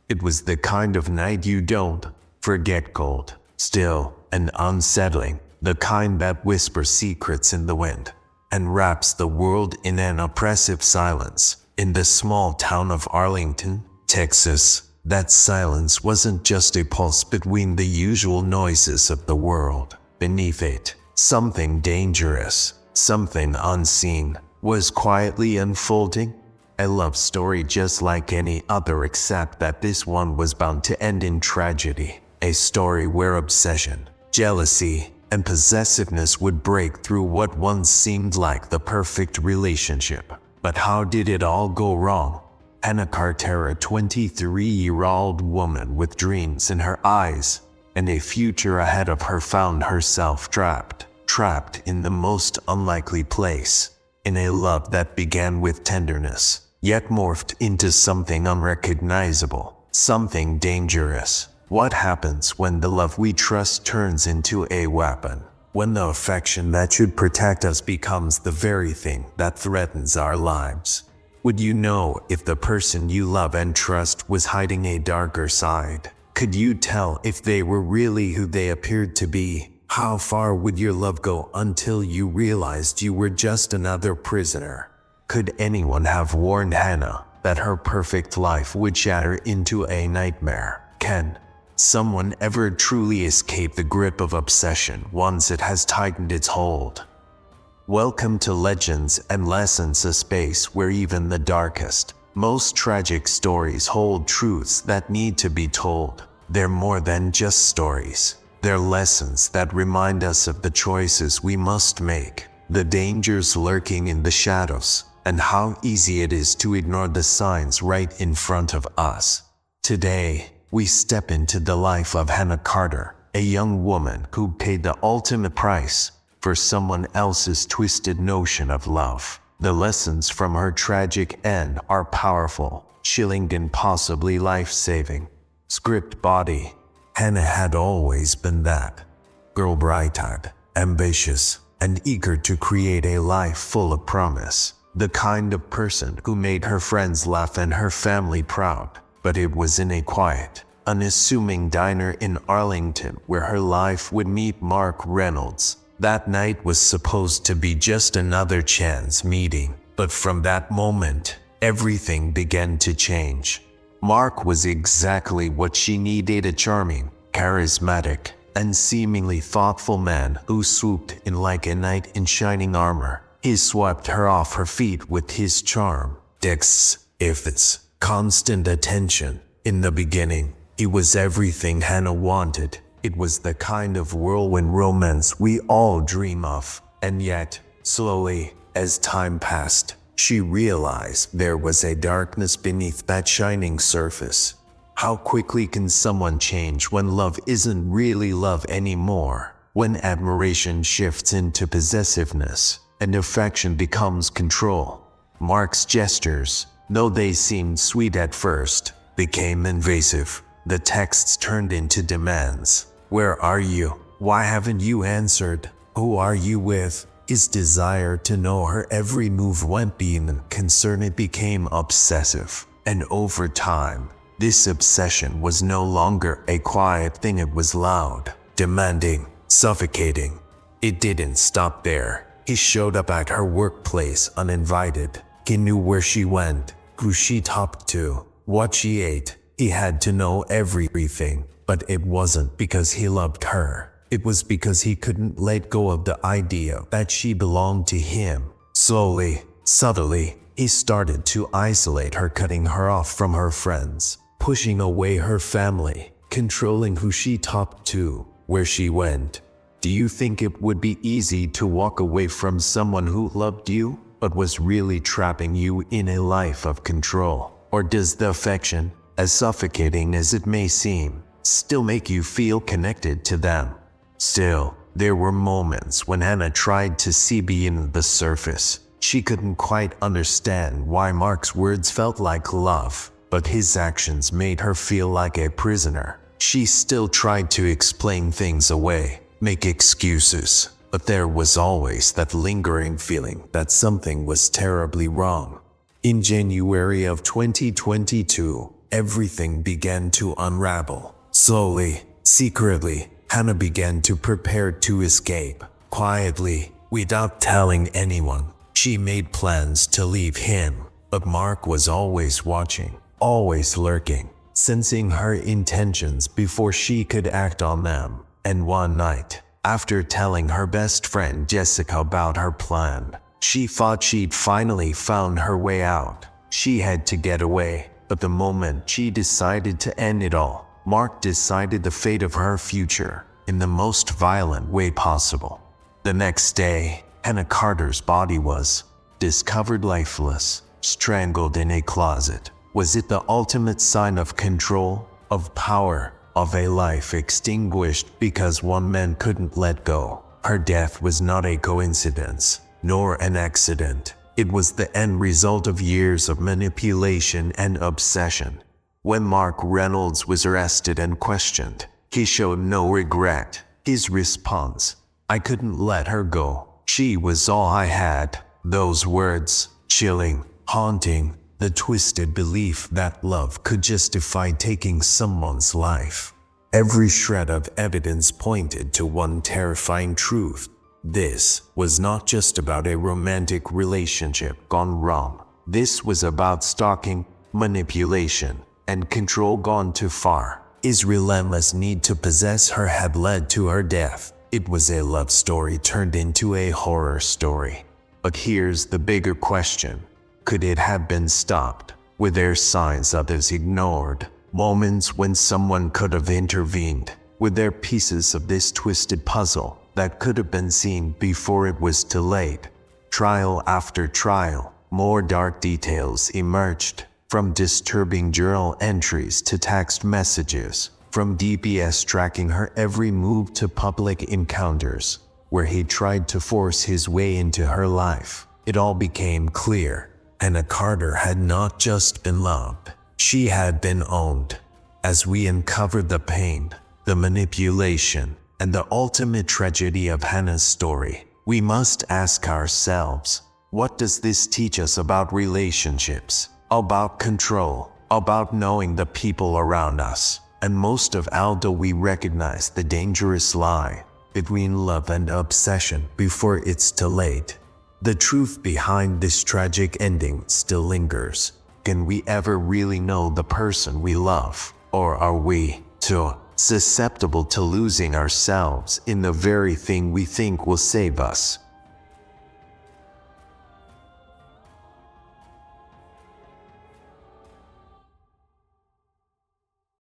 It was the kind of night you don't forget, cold, still, and unsettling, the kind that whispers secrets in the wind and wraps the world in an oppressive silence. In the small town of Arlington, Texas, that silence wasn't just a pulse between the usual noises of the world. Beneath it, something dangerous, something unseen, was quietly unfolding. A love story just like any other, except that this one was bound to end in tragedy. A story where obsession, jealousy, and possessiveness would break through what once seemed like the perfect relationship. But how did it all go wrong? Hannah Carter, a 23-year-old woman with dreams in her eyes and a future ahead of her, found herself trapped in the most unlikely place, in a love that began with tenderness, yet morphed into something unrecognizable, something dangerous. What happens when the love we trust turns into a weapon? When the affection that should protect us becomes the very thing that threatens our lives? Would you know if the person you love and trust was hiding a darker side? Could you tell if they were really who they appeared to be? How far would your love go until you realized you were just another prisoner? Could anyone have warned Hannah that her perfect life would shatter into a nightmare? Can someone ever truly escape the grip of obsession once it has tightened its hold? Welcome to Legends and Lessons, a space where even the darkest, most tragic stories hold truths that need to be told. They're more than just stories. They're lessons that remind us of the choices we must make, the dangers lurking in the shadows, and how easy it is to ignore the signs right in front of us. Today, we step into the life of Hannah Carter, a young woman who paid the ultimate price for someone else's twisted notion of love. The lessons from her tragic end are powerful, chilling, and possibly life-saving. Script body. Hannah had always been that girl, bright-eyed, ambitious, and eager to create a life full of promise. The kind of person who made her friends laugh and her family proud. But it was in a quiet, unassuming diner in Arlington where her life would meet Mark Reynolds. That night was supposed to be just another chance meeting, but from that moment, everything began to change. Mark was exactly what she needed: a charming, charismatic, and seemingly thoughtful man who swooped in like a knight in shining armor. He swept her off her feet with his charm, depths, efforts, constant attention. In the beginning, he was everything Hannah wanted. It was the kind of whirlwind romance we all dream of. And yet, slowly, as time passed, she realized there was a darkness beneath that shining surface. How quickly can someone change when love isn't really love anymore? When admiration shifts into possessiveness and affection becomes control. Mark's gestures, though they seemed sweet at first, became invasive. The texts turned into demands. Where are you? Why haven't you answered? Who are you with? His desire to know her every move went beyond concern. It became obsessive. And over time, this obsession was no longer a quiet thing. It was loud, demanding, suffocating. It didn't stop there. He showed up at her workplace uninvited. He knew where she went, who she talked to, what she ate. He had to know everything. But it wasn't because he loved her. It was because he couldn't let go of the idea that she belonged to him. Slowly, subtly, he started to isolate her, cutting her off from her friends, pushing away her family, controlling who she talked to, where she went. Do you think it would be easy to walk away from someone who loved you, but was really trapping you in a life of control? Or does the affection, as suffocating as it may seem, still make you feel connected to them? Still, there were moments when Hannah tried to see beyond the surface. She couldn't quite understand why Mark's words felt like love, but his actions made her feel like a prisoner. She still tried to explain things away, make excuses, but there was always that lingering feeling that something was terribly wrong. In January of 2022, everything began to unravel. Slowly, secretly, Hannah began to prepare to escape. Quietly, without telling anyone, she made plans to leave him. But Mark was always watching, always lurking, sensing her intentions before she could act on them. And one night, after telling her best friend Jessica about her plan, she thought she'd finally found her way out. She had to get away, but the moment she decided to end it all, Mark decided the fate of her future in the most violent way possible. The next day, Hannah Carter's body was discovered lifeless, strangled in a closet. Was it the ultimate sign of control, of power, of a life extinguished because one man couldn't let go? Her death was not a coincidence, nor an accident. It was the end result of years of manipulation and obsession. When Mark Reynolds was arrested and questioned, he showed no regret. His response, "I couldn't let her go. She was all I had." Those words, chilling, haunting, the twisted belief that love could justify taking someone's life. Every shred of evidence pointed to one terrifying truth. This was not just about a romantic relationship gone wrong. This was about stalking, manipulation, and control gone too far. His relentless need to possess her had led to her death. It was a love story turned into a horror story. But here's the bigger question. Could it have been stopped? Were there signs others ignored? Moments when someone could have intervened? Were there pieces of this twisted puzzle that could have been seen before it was too late? Trial after trial, more dark details emerged. From disturbing journal entries to text messages, from DPS tracking her every move to public encounters, where he tried to force his way into her life. It all became clear. Hannah Carter had not just been loved, she had been owned. As we uncovered the pain, the manipulation, and the ultimate tragedy of Hannah's story, we must ask ourselves, what does this teach us about relationships, about control, about knowing the people around us? And most of all, do we recognize the dangerous lie between love and obsession before it's too late? The truth behind this tragic ending still lingers. Can we ever really know the person we love? Or are we too susceptible to losing ourselves in the very thing we think will save us?